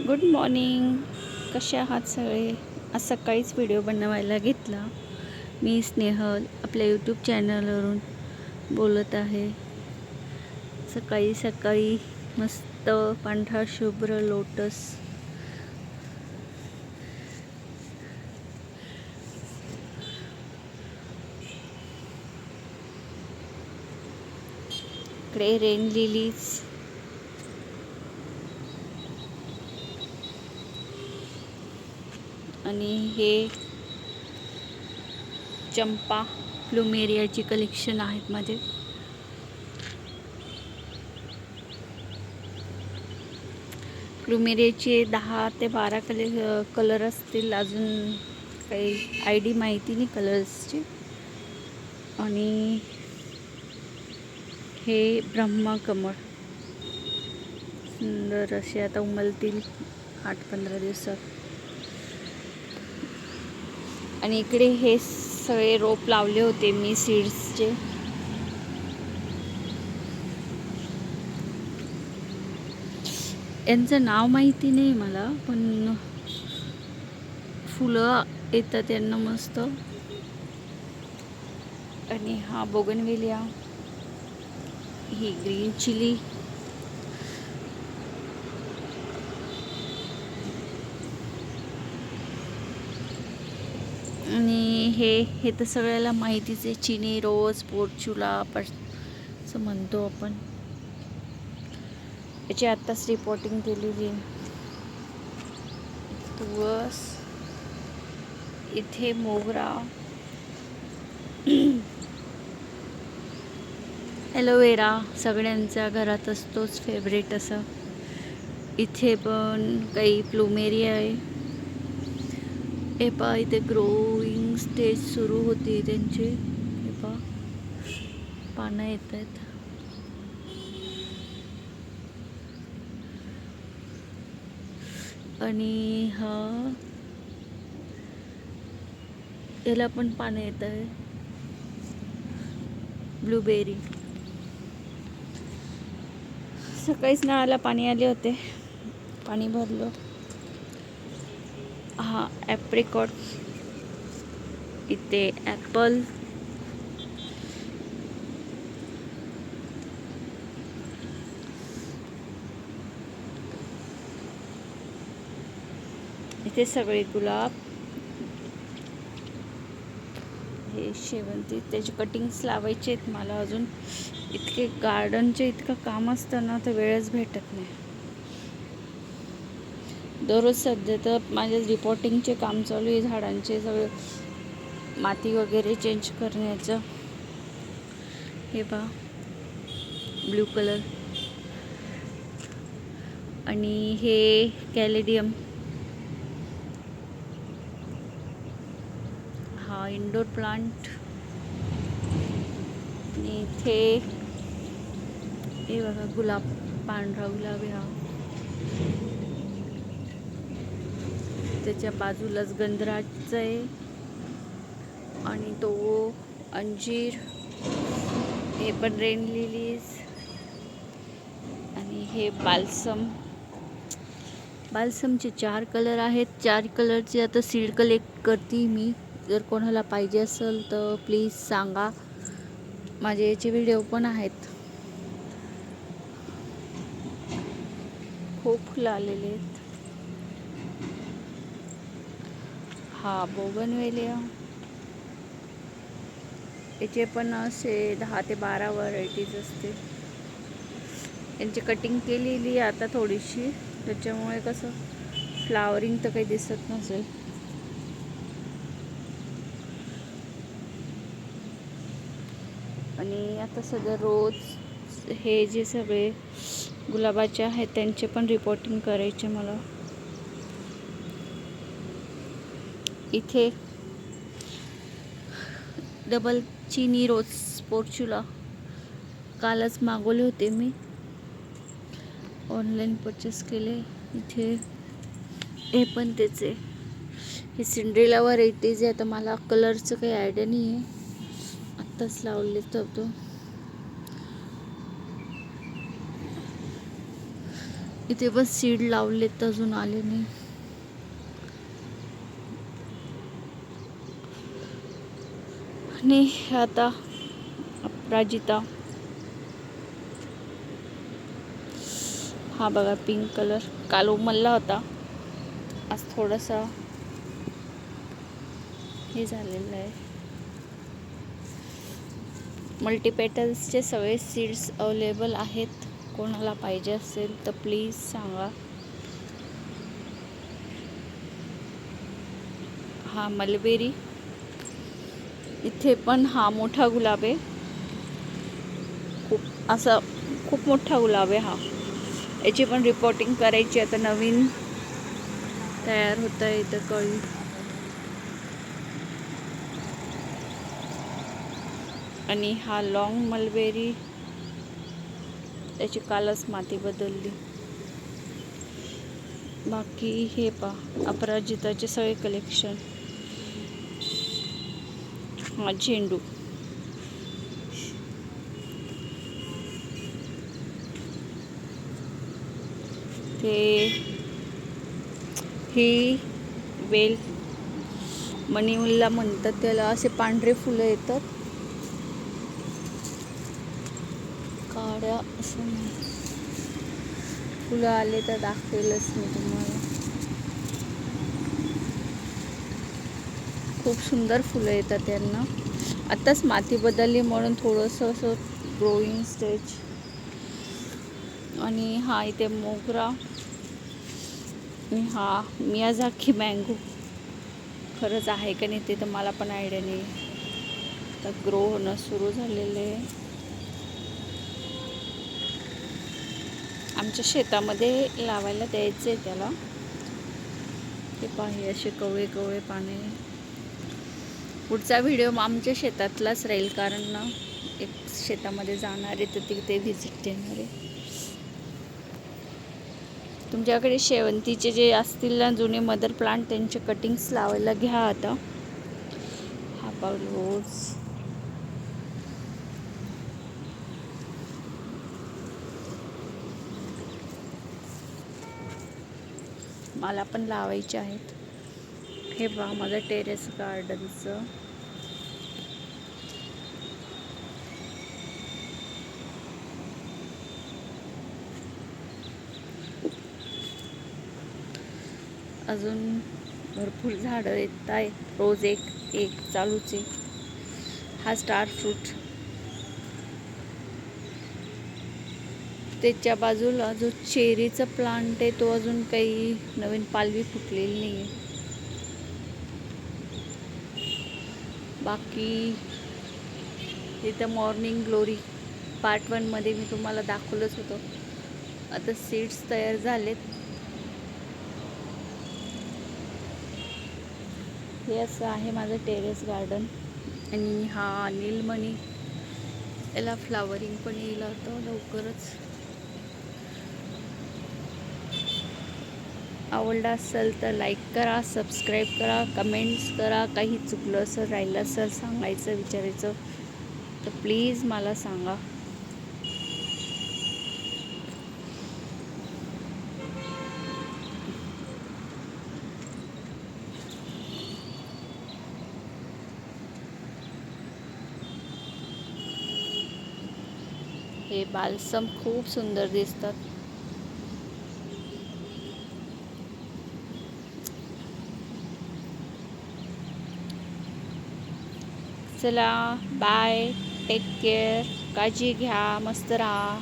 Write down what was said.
Good morning. कसे आहात सगळे? आज सकाळीच व्हिडिओ बनवायला घेतला. मी स्नेहल आपल्या यूट्यूब चॅनलवरून बोलत आहे. सकाळी सकाळी मस्त पांढरा शुभ्र लोटस इकडे रेन लिलीज, आणि हे चंपा प्लुमेरियाची कलेक्शन आहेत माझे. प्लुमेरियाचे 10 ते 12 कलर असतील. अजून काही आयडी माहिती नाही कलर्सची. आणि हे ब्रह्मकमळ सुंदर असे आता उमलतील 8-15 दिवसात. आणि इकडे हे सगळे रोप लावले होते मी सीड्सचे. यांचं नाव माहिती नाही मला, पण फुलं येतात यांना मस्त. आणि हा बोगनवेलिया, ही ग्रीन चिली, आणि हे तर सगळ्याला माहितीच आहे. चिनी रोज, पोर्चुला असं म्हणतो आपण. याची आत्ताच रिपोर्टिंग केलेली. तुळस, इथे मोगरा, ॲलोवेरा सगळ्यांच्या घरात असतोच फेवरेट असं. इथे पण काही प्लुमेरिया आहे. हे पहा, इथे ग्रोईंग स्टेज सुरू होती त्यांची. हे पहा, पानं येत आहेत. आणि हा, याला पण पानं येत आहे. ब्लूबेरी. सकाळीच नळाला पाणी आले होते, पाणी भरलं. हा ॲप्रिकॉट, इथे ॲपल, इथे सगळे गुलाब, हे शेवंती. त्याचे कटिंग्स लावायचे आहेत मला अजून. इतके गार्डनचे इतकं काम असतं ना, तर वेळच भेटत नाही. दररोज सध्या तर माझ्या रिपोर्टिंगचे काम चालू आहे. झाडांचे सगळे माती वगैरे चेंज करण्याचं. हे पहा, ब्ल्यू कलर. आणि हे कॅलेडियम, हा इंडोर प्लांट. आणि इथे हे बघा गुलाब, पांढरा गुलाब आहे हा. त्याच्या बाजूलाच गंधराचं आहे. आणि तो अंजीर. हे पण रेन लिलीज. आणि हे बाल्समचे 4 कलर आहेत. 4 कलरचे आता सीड कलेक्ट करते मी. जर कोणाला पाहिजे असेल तर प्लीज सांगा. माझे याचे व्हिडिओ पण आहेत. खूप फुलं आलेले आहेत. हा बोगनवेलिया. याचे पण असे 10 ते 12 व्हरायटीज असते. यांची कटिंग केलेली आता थोडीशी, त्याच्यामुळे कसं फ्लावरिंग तर काही दिसत नसेल. आणि आता सध्या रोज हे जे सगळे गुलाबाचे आहेत त्यांचे पण रिपोर्टिंग करायचे मला. इथे डबल चिनी रोज पोर्चुला कालच मागवले होते मी, ऑनलाईन परचेस केले. इथे हे पण त्याचे, हे सिंड्रेला व्हरायटीज आहे. आता मला कलरचं काही आयडिया नाही आहे, आत्ताच लावले तो. इथे बस सीड लावलेत, अजून आले नाही. आणि आता अपराजिता, हा बघा पिंक कलर, काल उमलला होता, आज थोडासा हे झालेलं आहे. मल्टीपेटल्सचे सगळे सीड्स अवेलेबल आहेत, कोणाला पाहिजे असेल तर प्लीज सांगा. हा मलबेरी, इथे पण हा मोठा गुलाब आहे, खूप मोठा गुलाब आहे हा. याची पण रिपोर्टिंग करायची, आता नवीन तयार होत आहे इथं कळी. आणि हा लॉंग मलबेरी, त्याची कालच माती बदलली. बाकी हे पहा अपराजिताचे सगळे कलेक्शन. हा झेंडू, ते ही वेल मणिमुल्ला म्हणतात त्याला, असे पांढरे फुलं येतात, काड्या असं फुलं आले तर दाखवेलच मी तुम्हाला. खूप सुंदर फुलं येतात त्यांना. आत्ताच माती बदलली म्हणून थोडंसं असं ग्रोईंग स्टेज. आणि हा इथे मोगरा, आणि हा मियाझाकी मँगो. खरंच आहे का नाही ते तर मला पण आयडिया नाही. तर ग्रो होणं सुरू झालेलं आहे. आमच्या शेतामध्ये लावायला द्यायचं आहे त्याला. ते पाहे असे कवळे कवळे पाने. पुढचा व्हिडिओ आमच्या शेतातलाच राहील, कारण ना एक शेतामध्ये जाणार आहे तर तिथे व्हिजिट देणार आहे. तुमच्याकडे शेवंतीचे जे असतील ना जुने मदर प्लांट, त्यांचे कटिंग्स लावायला घ्या आता. हा रोज मला पण लावायचे आहेत. हे पहा माझं टेरेस गार्डनचं. अजून भरपूर झाडं येत आहेत, रोज एक एक चालूच आहे. हा स्टार फ्रूट, त्याच्या बाजूला जो चेरीचा प्लांट आहे तो अजून काही नवीन पालवी फुटलेली नाही आहे. बाकी इथं मॉर्निंग ग्लोरी पार्ट 1 मध्ये मी तुम्हाला दाखवलंच होतं. आता सीड्स तयार झालेत. हे असं आहे माझं टेरेस गार्डन. आणि हा नीलमणी, याला फ्लावरिंग पण येईल आता लवकरच. आवडला असेल तर लाईक करा, सबस्क्राईब करा, कमेंट्स करा. काही चुकलं असं राहिलं असेल सांगायचं विचारायचं तर प्लीज मला सांगा. हे बाल्सम खूप सुंदर दिसतात. चला बाय, टेक केअर, काळजी घ्या, मस्त राहा.